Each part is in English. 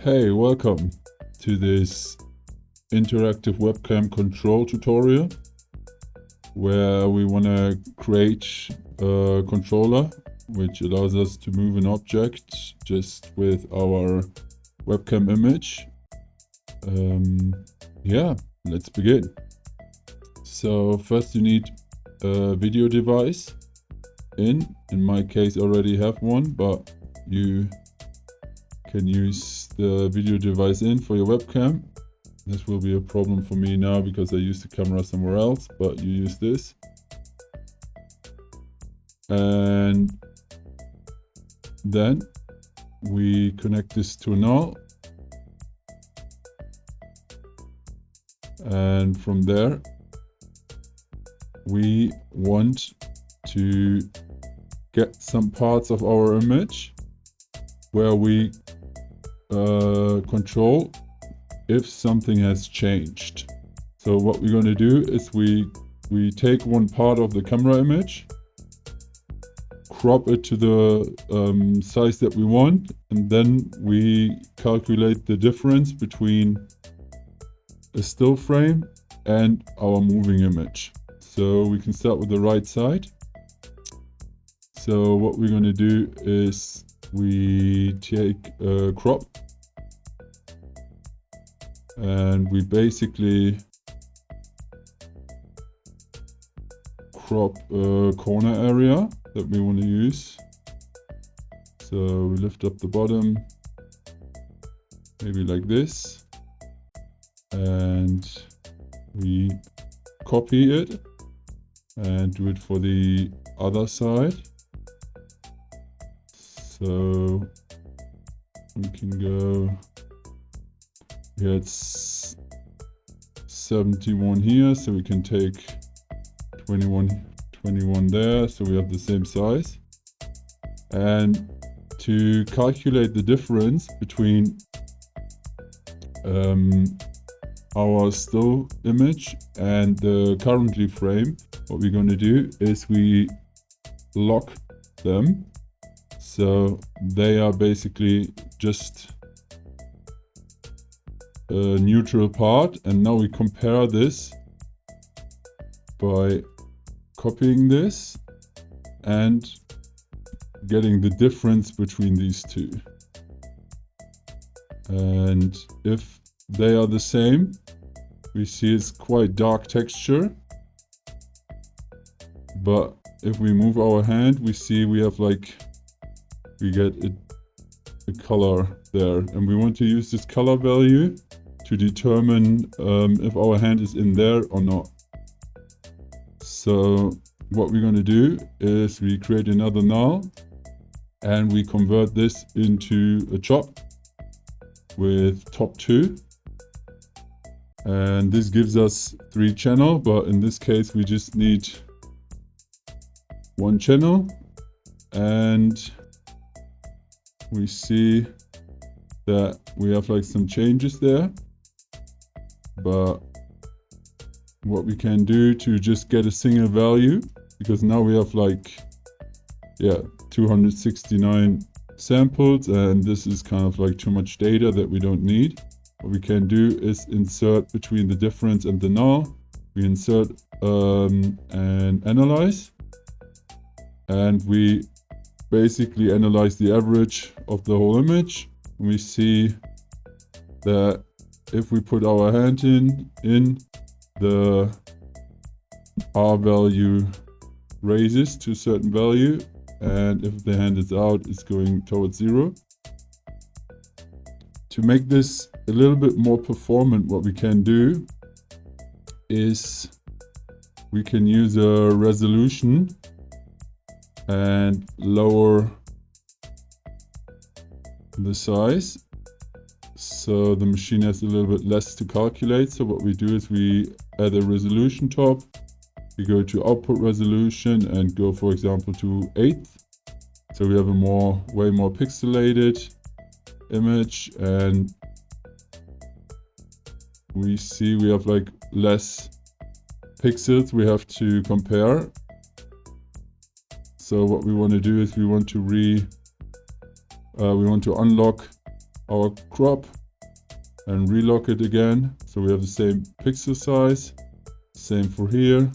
Hey, welcome to this interactive webcam control tutorial where we want to create a controller which allows us to move an object just with our webcam image. Yeah, let's begin. So first you need a video device. In my case I already have one, but you can use the video device in for your webcam. This will be a problem for me now because I use the camera somewhere else, but you use this. And then we connect this to a null. And from there, we want to get some parts of our image where we control if something has changed. So what we're going to do is we take one part of the camera image, crop it to the size that we want, and then we calculate the difference between a still frame and our moving image. So we can start with the right side. So what we're going to do is we take a crop and we basically crop a corner area that we want to use. So we lift up the bottom, maybe like this, and we copy it and do it for the other side. So we can go, yeah, it's 71 here, so we can take 21 there, so we have the same size. And to calculate the difference between our still image and the currently frame, what we're going to do is we lock them. So they are basically just a neutral part, and now we compare this by copying this and getting the difference between these two. And if they are the same, we see it's quite dark texture, but if we move our hand, we see we have like, we get a color there, and we want to use this color value to determine if our hand is in there or not. So what we're going to do is we create another null and we convert this into a chop with top 2. And this gives us 3 channel, but in this case we just need 1 channel. And we see that we have like some changes there, but what we can do to just get a single value, because now we have like, yeah, 269 samples, and this is kind of like too much data that we don't need. What we can do is insert between the difference and the null. We insert and analyze, and we basically analyze the average of the whole image. And we see that if we put our hand in, the R value raises to a certain value, and if the hand is out, it's going towards 0. To make this a little bit more performant, what we can do is we can use a resolution and lower the size, so the machine has a little bit less to calculate. So what we do is we add a resolution top, we go to output resolution and go, for example, to 8th. So we have a way more pixelated image, and we see we have like less pixels we have to compare. So what we want to do is we want to unlock our crop and relock it again. So we have the same pixel size. Same for here.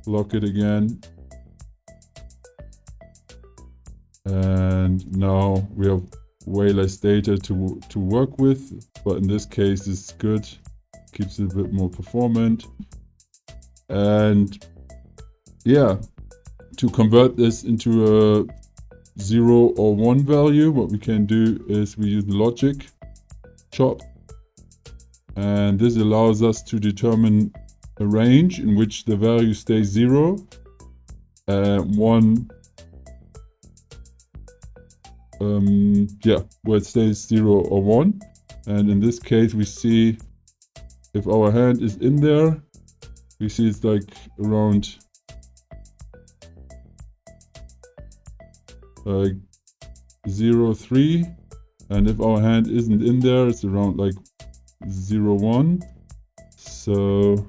Lock it again. And now we have way less data to work with, but in this case it's good. Keeps it a bit more performant. And yeah, to convert this into a 0 or 1 value, what we can do is we use the logic chop, and this allows us to determine a range in which the value stays 0 and 1, where it stays 0 or 1. And in this case we see if our hand is in there, we see it's like around like 0.3, and if our hand isn't in there, it's around like 0.1. So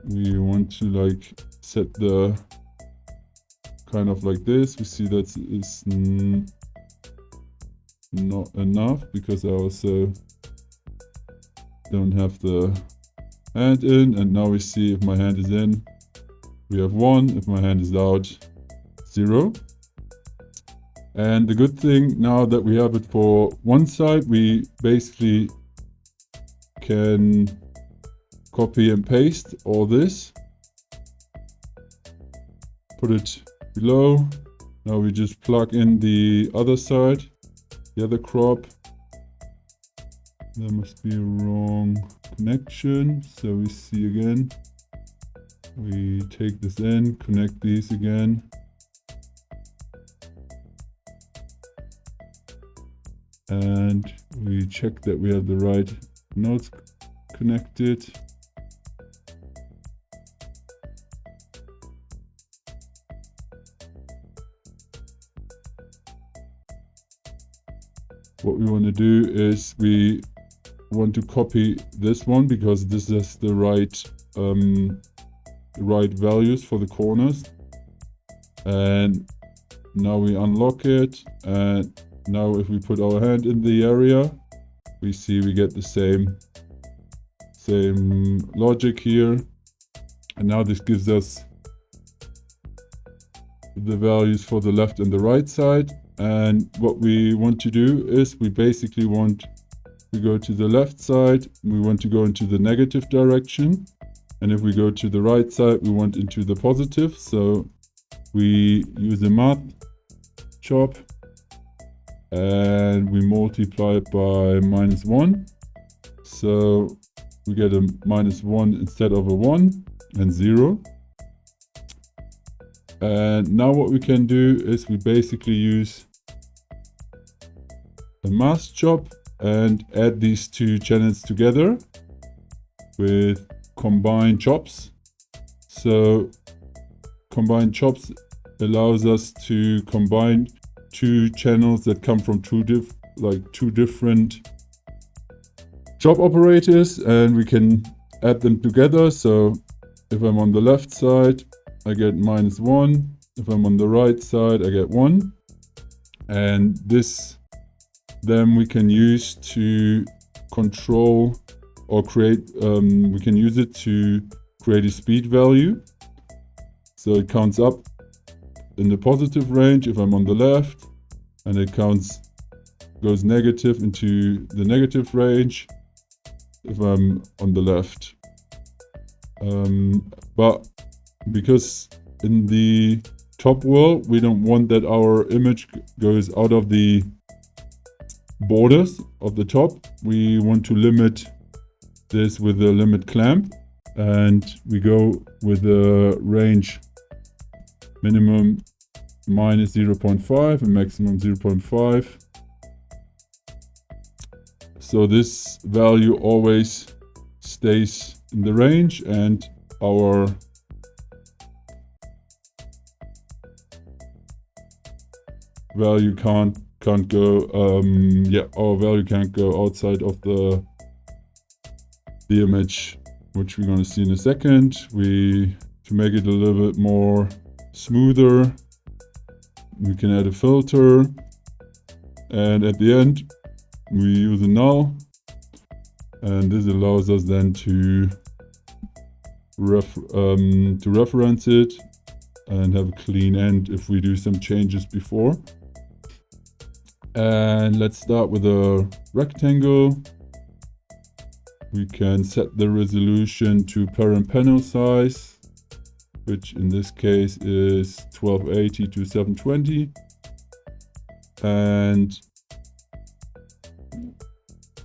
we want to like set the kind of like this. We see that it's not enough because I also don't have the hand in, and now we see if my hand is in, we have 1. If my hand is out, 0. And the good thing now that we have it for one side, we basically can copy and paste all this, put it below. Now we just plug in the other side, the other crop. There must be a wrong connection, so we see again. We take this in, connect these again. And we check that we have the right nodes connected. What we want to do is we want to copy this one because this is the right values for the corners. And now we unlock it, and now if we put our hand in the area, we see we get the same logic here. And now this gives us the values for the left and the right side. And what we want to do is we basically want to go to the left side, we want to go into the negative direction. And if we go to the right side, we want into the positive. So we use a math chop and we multiply it by -1. So we get a -1 instead of a 1 and 0. And now what we can do is we basically use a math chop and add these two channels together with combine chops. So combine chops allows us to combine two channels that come from two different chop operators, and we can add them together. So if I'm on the left side, I get -1. If I'm on the right side, I get 1. And this then we can use to control or create, we can use it to create a speed value. So it counts up in the positive range if I'm on the left, and it goes negative into the negative range if I'm on the left. But because in the top world we don't want that our image goes out of the borders of the top, we want to limit this with a limit clamp, and we go with a range minimum -0.5 and maximum 0.5. So this value always stays in the range, and our value can't go our value can't go outside of the image, which we're going to see in a second. To make it a little bit more smoother, we can add a filter, And at the end, we use a null. And this allows us then to reference it and have a clean end if we do some changes before. And let's start with a rectangle. We can set the resolution to parent panel size, which in this case is 1280 to 720. And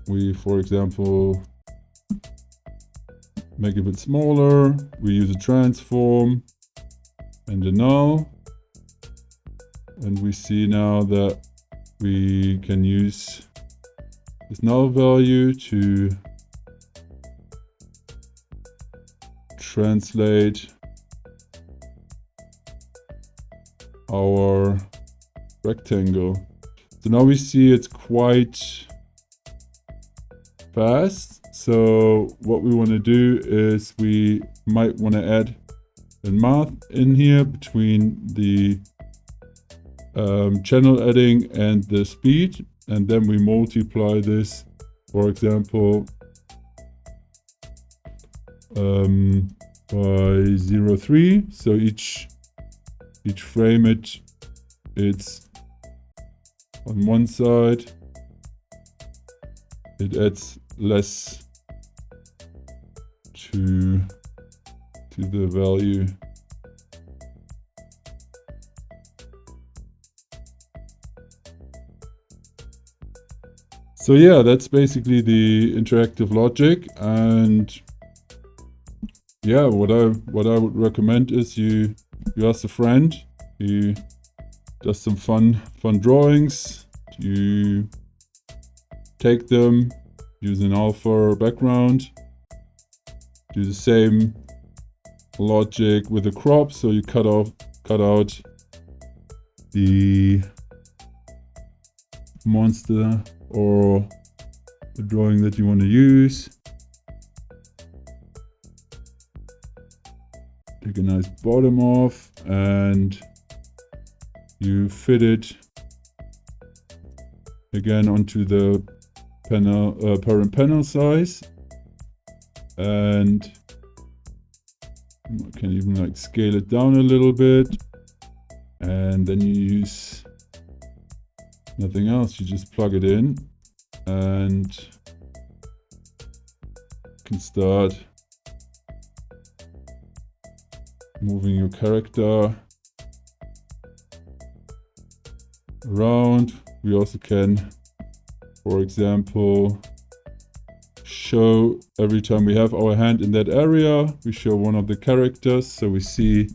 we, for example, make it a bit smaller. We use a transform and a null. And we see now that we can use this null value to translate our rectangle. So now we see it's quite fast. So what we want to do is we might want to add a math in here between the channel adding and the speed, and then we multiply this, for example, by 0.3. So each frame it's on one side, it adds less to the value. So yeah, that's basically the interactive logic. And yeah, what I would recommend is you ask a friend, you does some fun drawings, you take them, use an alpha background, do the same logic with the crop. So you cut out the monster or the drawing that you want to use. Take a nice bottom off and you fit it again onto the panel, parent panel size, and I can even like scale it down a little bit, and then you use nothing else. You just plug it in and you can start moving your character around. We also can, for example, show every time we have our hand in that area, we show one of the characters, so we see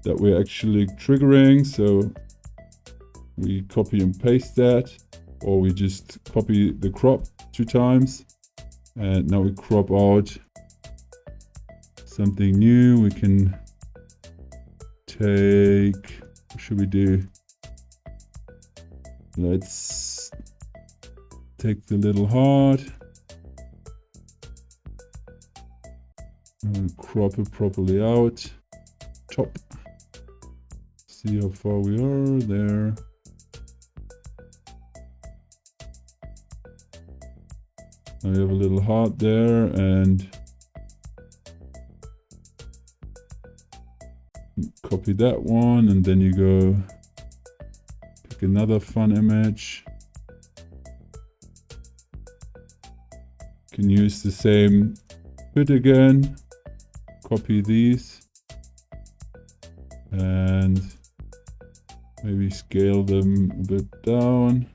that we're actually triggering. So we copy and paste that, or we just copy the crop 2 times, and now we crop out something new. We can take, what should we do? Let's take the little heart and crop it properly out. Top. See how far we are there. Now we have a little heart there, and copy that one, and then you go pick another fun image. You can use the same bit again, copy these, and maybe scale them a bit down.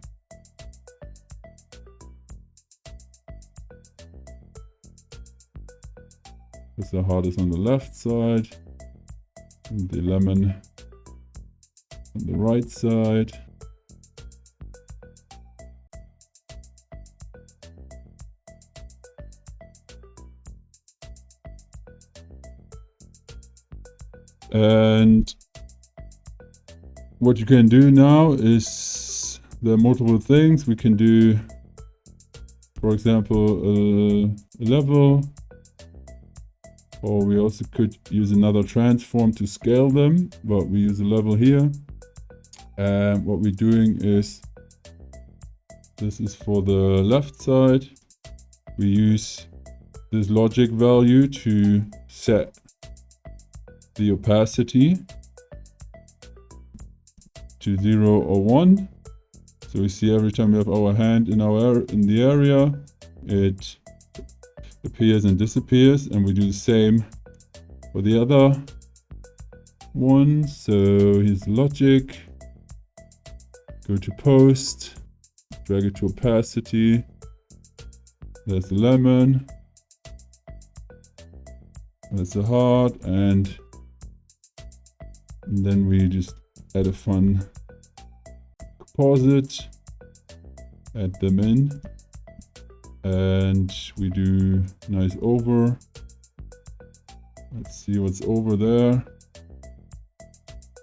Because the heart is on the left side, and the lemon on the right side. And what you can do now is there are multiple things we can do. For example, a level, or we also could use another transform to scale them, but we use a level here. And what we're doing is This is for the left side. We use this logic value to set the opacity to 0 or 1. So we see every time we have our hand in the area, it appears and disappears, and we do the same for the other one. So here's logic. Go to post, drag it to opacity. There's the lemon. That's the heart, and then we just add a fun composite, add them in, and we do nice over. Let's see what's over there.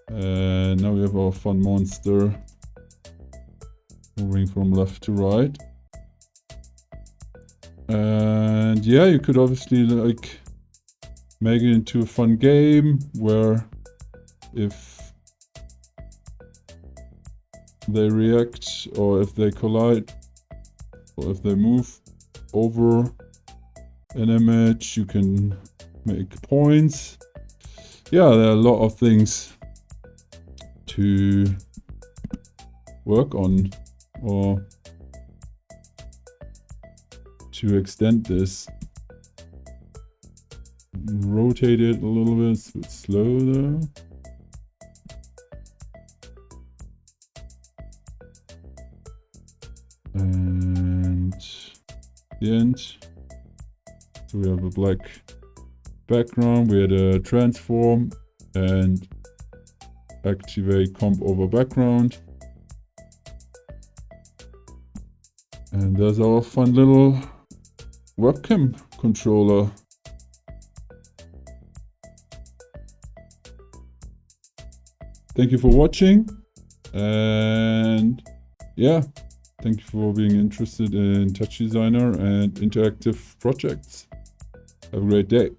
And now we have our fun monster moving from left to right. And yeah, you could obviously like make it into a fun game where if they react, or if they collide, or if they move over an image, you can make points. Yeah, there are a lot of things to work on, or to extend this. Rotate it a little bit, it's a bit slow there. And the end. So we have a black background, we had a transform and activate comp over background. And there's our fun little webcam controller. Thank you for watching, and yeah, thank you for being interested in TouchDesigner and interactive projects. Have a great day.